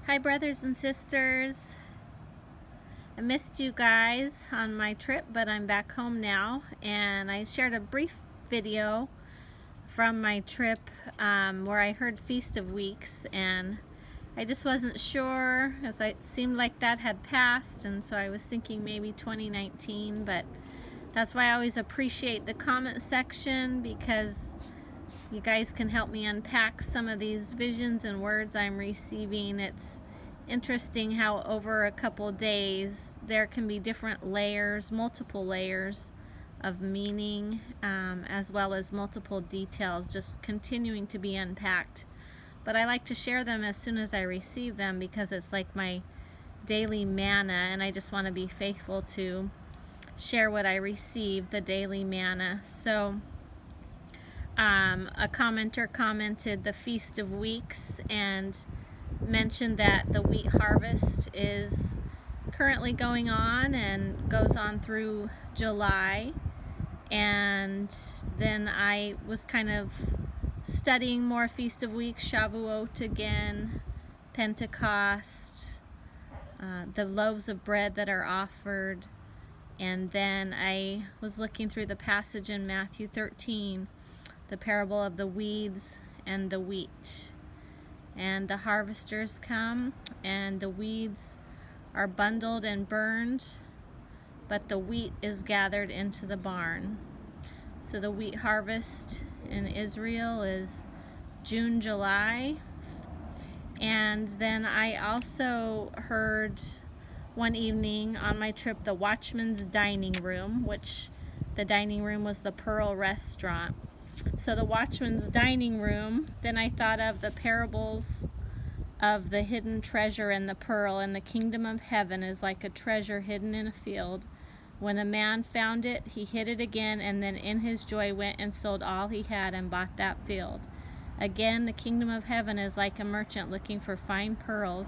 Hi brothers and sisters. I missed you guys on my trip, but I'm back home now, and I shared a brief video from my trip where I heard Feast of Weeks, and I just wasn't sure as it seemed like that had passed, and so I was thinking maybe 2019, but that's why I always appreciate the comment section, because you guys can help me unpack some of these visions and words I'm receiving. It's interesting how over a couple days there can be different layers, multiple layers of meaning, as well as multiple details just continuing to be unpacked. But I like to share them as soon as I receive them, because it's like my daily manna, and I just want to be faithful to share what I receive, the daily manna. So a commenter commented the Feast of Weeks and mentioned that the wheat harvest is currently going on and goes on through July. And then I was kind of studying more Feast of Weeks, Shavuot again, Pentecost, the loaves of bread that are offered. And then I was looking through the passage in Matthew 13, the parable of the weeds and the wheat. And the harvesters come, and the weeds are bundled and burned, but the wheat is gathered into the barn. So the wheat harvest in Israel is June, July. And then I also heard one evening on my trip the Watchman's Dining Room, which the dining room was the Pearl Restaurant. So the Watchman's Dining Room, then I thought of the parables of the hidden treasure and the pearl, and the kingdom of heaven is like a treasure hidden in a field. When a man found it, he hid it again, and then in his joy went and sold all he had and bought that field. Again, the kingdom of heaven is like a merchant looking for fine pearls.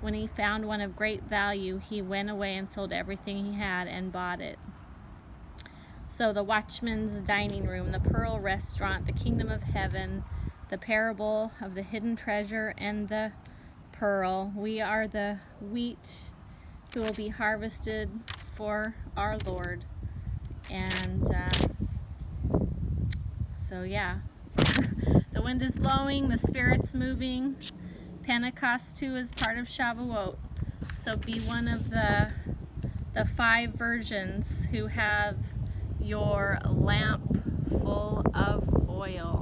When he found one of great value, he went away and sold everything he had and bought it. So the Watchman's Dining Room, the Pearl Restaurant, the kingdom of heaven, the parable of the hidden treasure and the pearl. We are the wheat who will be harvested for our Lord. And so yeah, the wind is blowing, the Spirit's moving. Pentecost too is part of Shavuot. So be one of the 5 virgins who have your lamp full of oil.